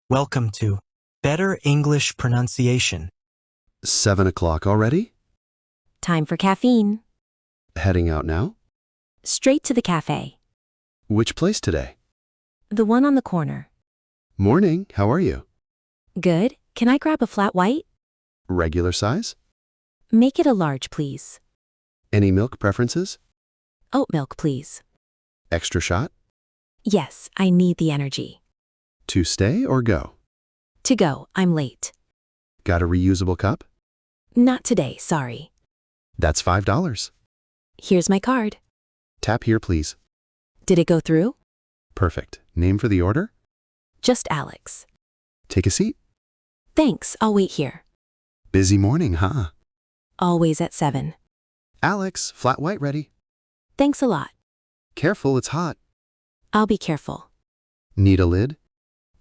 Welcome to Better English Pronunciation. 7 o'clock already? Time for caffeine. Heading out now? Straight to the cafe. Which place today? The one on the corner. Morning, how are you? Good. Can I grab a flat white? Regular size? Make it a large, please. Any milk preferences? Oat milk, please. Extra shot? Yes, I need the energy. To stay or go? To go, I'm late. Got a reusable cup? Not today, sorry. That's $5. Here's my card. Tap here, please. Did it go through? Perfect. Name for the order? Just Alex. Take a seat. Thanks, I'll wait here. Busy morning, huh? Always at 7. Alex, flat white ready. Thanks a lot. Careful, it's hot. I'll be careful. Need a lid?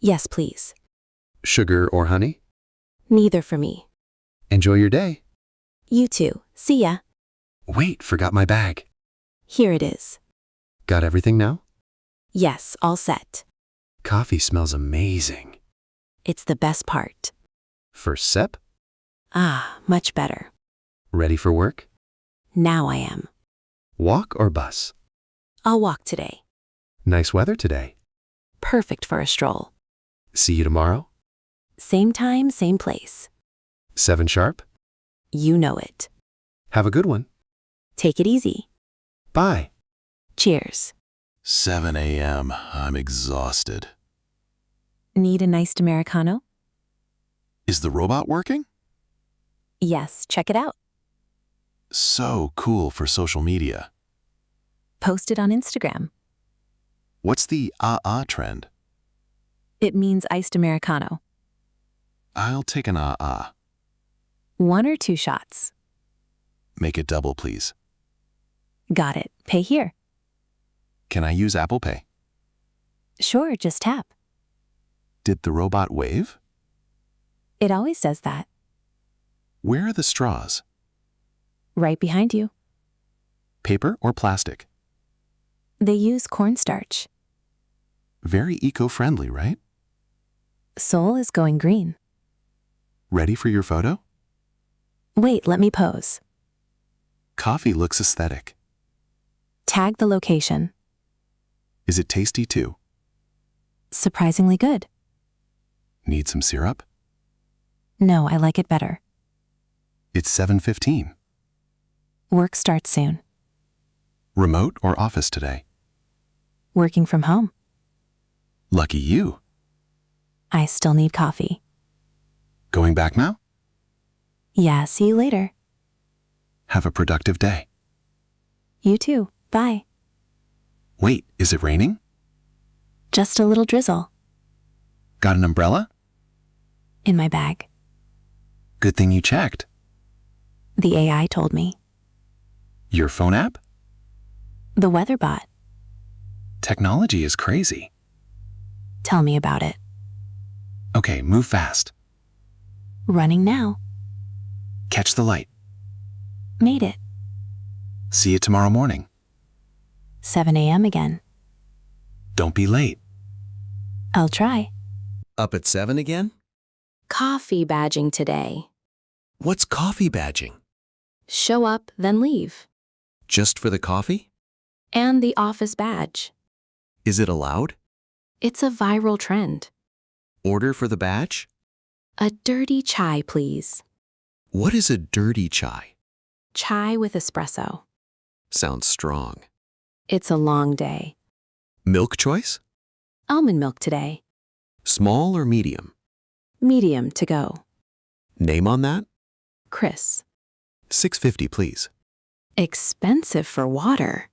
Yes, please. Sugar or honey? Neither for me. Enjoy your day. You too. See ya. Wait, forgot my bag. Here it is. Got everything now? Yes, all set. Coffee smells amazing. It's the best part. First sip? Ah, much better. Ready for work? Now I am. Walk or bus? I'll walk today. Nice weather today. Perfect for a stroll. See you tomorrow? Same time, same place. 7 sharp? You know it. Have a good one. Take it easy. Bye. Cheers. 7 a.m. I'm exhausted. Need a nice Americano? Is the robot working? Yes, check it out. So cool for social media. Post it on Instagram. What's the trend? It means iced Americano. I'll take an 1 or 2 shots. Make it double, please. Got it. Pay here. Can I use Apple Pay? Sure, just tap. Did the robot wave? It always does that. Where are the straws? Right behind you. Paper or plastic? They use cornstarch. Very eco-friendly, right? Seoul is going green. Ready for your photo? Wait, let me pose. Coffee looks aesthetic. Tag the location. Is it tasty too? Surprisingly good. Need some syrup? No, I like it better. It's 7:15. Work starts soon. Remote or office today? Working from home. Lucky you. I still need coffee. Going back now? Yeah, see you later. Have a productive day. You too. Bye. Wait, is it raining? Just a little drizzle. Got an umbrella? In my bag. Good thing you checked. The AI told me. Your phone app? The weather bot. Technology is crazy. Tell me about it. Okay, move fast. Running now. Catch the light. Made it. See you tomorrow morning. 7 a.m. again. Don't be late. I'll try. Up at 7 again? Coffee badging today. What's coffee badging? Show up, then leave. Just for the coffee? And the office badge. Is it allowed? It's a viral trend. Order for the badge? A dirty chai, please. What is a dirty chai? Chai with espresso. Sounds strong. It's a long day. Milk choice? Almond milk today. Small or medium? Medium to go. Name on that? Chris. $6.50, please. Expensive for water.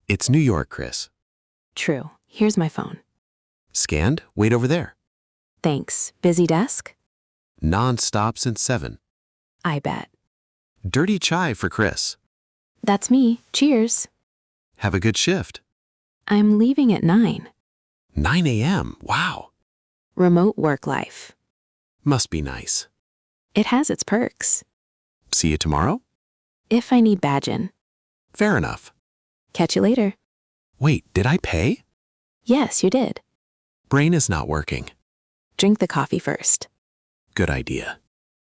It's New York, Chris. True. Here's my phone. Scanned? Wait over there. Thanks. Busy desk? Non-stop since 7. I bet. Dirty chai for Chris. That's me. Cheers. Have a good shift. I'm leaving at 9. 9 a.m. Wow. Remote work life. Must be nice. It has its perks. See you tomorrow? If I need badgin'. Fair enough. Catch you later. Wait, did I pay? Yes, you did. Brain is not working. Drink the coffee first. Good idea.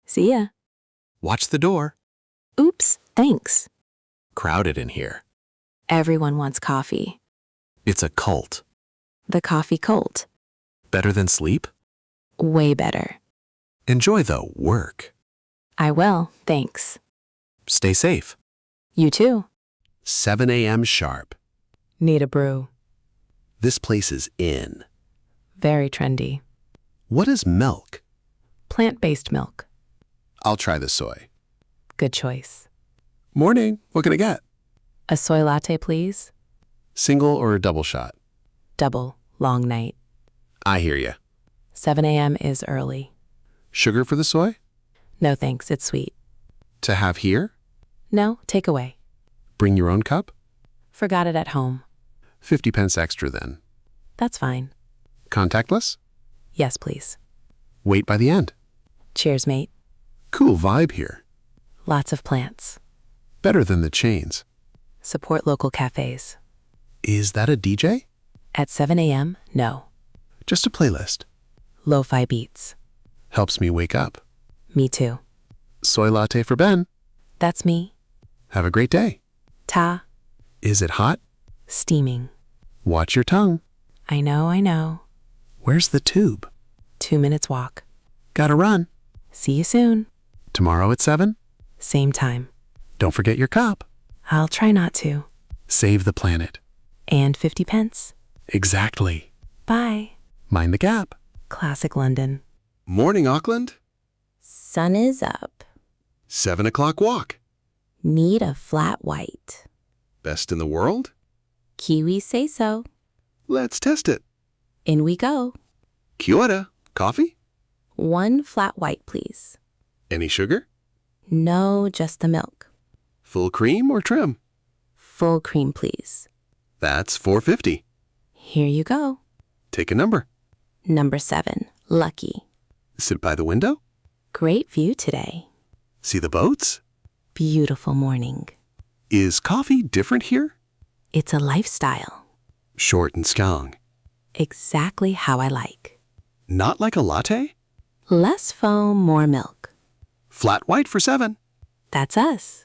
See ya. Watch the door. Oops, thanks. Crowded in here. Everyone wants coffee. It's a cult. The coffee cult. Better than sleep? Way better. Enjoy the work. I will, thanks. Stay safe. You too. 7 a.m. sharp. Need a brew. This place is in. Very trendy. What is milk? Plant-based milk. I'll try the soy. Good choice. Morning. What can I get? A soy latte, please. Single or a double shot? Double. Long night. I hear you. 7 a.m. is early. Sugar for the soy? No thanks, it's sweet. To have here? No, take away. Bring your own cup? Forgot it at home. 50 pence extra then. That's fine. Contactless? Yes, please. Wait by the end. Cheers, mate. Cool vibe here. Lots of plants. Better than the chains. Support local cafes. Is that a DJ? At 7 a.m., no. Just a playlist. Lo-fi beats. Helps me wake up. Me too. Soy latte for Ben. That's me. Have a great day. Ta. Is it hot? Steaming. Watch your tongue. I know. Where's the tube? 2 minutes walk. Gotta run. See you soon. Tomorrow at 7? Same time. Don't forget your cup. I'll try not to. Save the planet. And 50 pence. Exactly. Bye. Mind the gap. Classic London. Morning, Auckland. Sun is up. 7 o'clock walk. Need a flat white. Best in the world? Kiwis say so. Let's test it. In we go. Kia ora. Coffee? 1 flat white, please. Any sugar? No, just the milk. Full cream or trim? Full cream, please. That's $4.50. Here you go. Take a number. Number 7, lucky. Sit by the window. Great view today. See the boats. Beautiful morning. Is coffee different here? It's a lifestyle. Short and strong. Exactly how I like. Not like a latte? Less foam, more milk. Flat white for 7. That's us.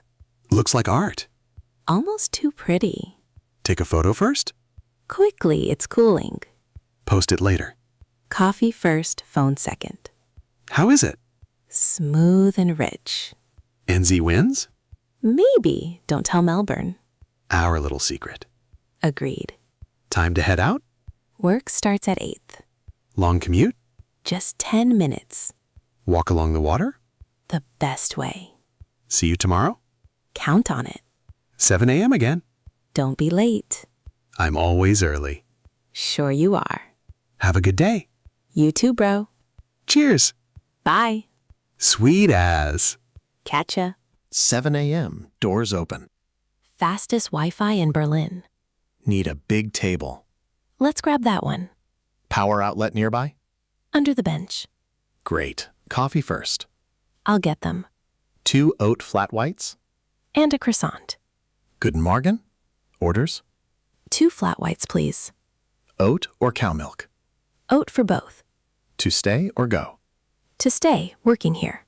Looks like art. Almost too pretty. Take a photo first. Quickly, it's cooling. Post it later. Coffee first, phone second. How is it? Smooth and rich. NZ wins? Maybe. Don't tell Melbourne. Our little secret. Agreed. Time to head out? Work starts at 8th. Long commute? Just 10 minutes. Walk along the water? The best way. See you tomorrow? Count on it. 7 a.m. again. Don't be late. I'm always early. Sure you are. Have a good day. You too, bro. Cheers. Bye. Sweet as. Catcha. 7 a.m. Doors open. Fastest Wi-Fi in Berlin. Need a big table. Let's grab that one. Power outlet nearby? Under the bench. Great. Coffee first. I'll get them. 2 oat flat whites? And a croissant. Guten Morgen? Orders? 2 flat whites, please. Oat or cow milk? Oat for both. To stay or go? To stay, working here.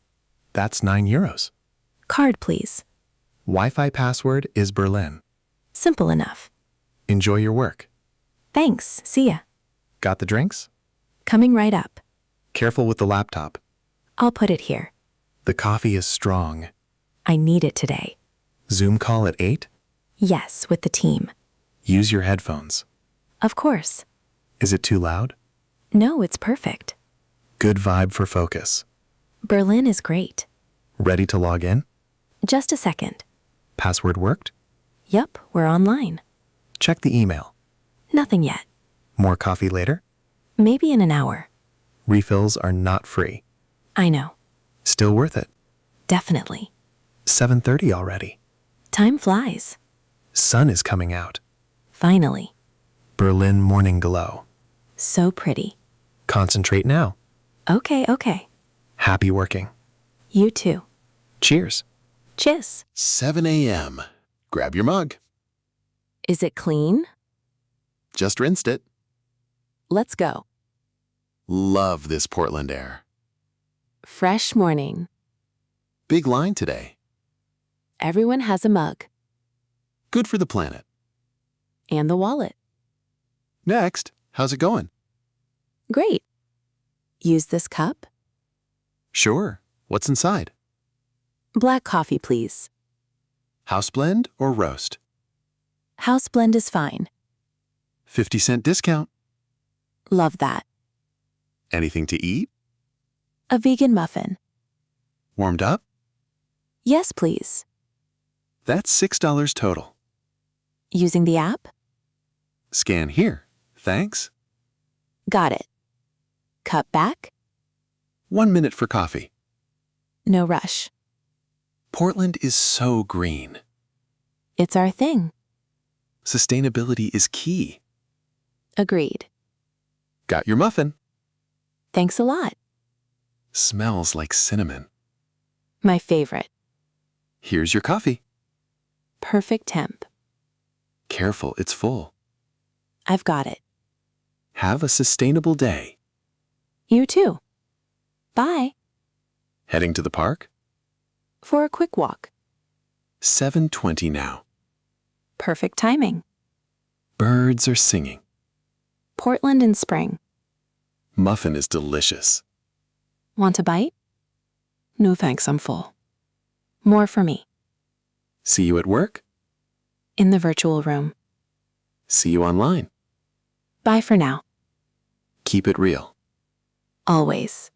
That's €9. Card, please. Wi-Fi password is Berlin. Simple enough. Enjoy your work. Thanks. See ya. Got the drinks? Coming right up. Careful with the laptop. I'll put it here. The coffee is strong. I need it today. Zoom call at 8? Yes, with the team. Use your headphones. Of course. Is it too loud? No, it's perfect. Good vibe for focus. Berlin is great. Ready to log in? Just a second. Password worked? Yup, we're online. Check the email. Nothing yet. More coffee later? Maybe in an hour. Refills are not free. I know. Still worth it. Definitely. 7:30 already. Time flies. Sun is coming out. Finally. Berlin morning glow. So pretty. Concentrate now. Okay. Happy working. You too. Cheers. Cheers. 7 a.m. Grab your mug. Is it clean? Just rinsed it. Let's go. Love this Portland air. Fresh morning. Big line today. Everyone has a mug. Good for the planet. And the wallet. Next, how's it going? Great. Use this cup? Sure. What's inside? Black coffee, please. House blend or roast? House blend is fine. 50-cent discount. Love that. Anything to eat? A vegan muffin. Warmed up? Yes, please. That's $6 total. Using the app? Scan here. Thanks. Got it. Cup back? 1 minute for coffee. No rush. Portland is so green. It's our thing. Sustainability is key. Agreed. Got your muffin. Thanks a lot. Smells like cinnamon. My favorite. Here's your coffee. Perfect temp. Careful, it's full. I've got it. Have a sustainable day. You too. Bye. Heading to the park? For a quick walk. 7:20 now. Perfect timing. Birds are singing. Portland in spring. Muffin is delicious. Want a bite? No thanks, I'm full. More for me. See you at work. In the virtual room. See you online. Bye for now. Keep it real. Always.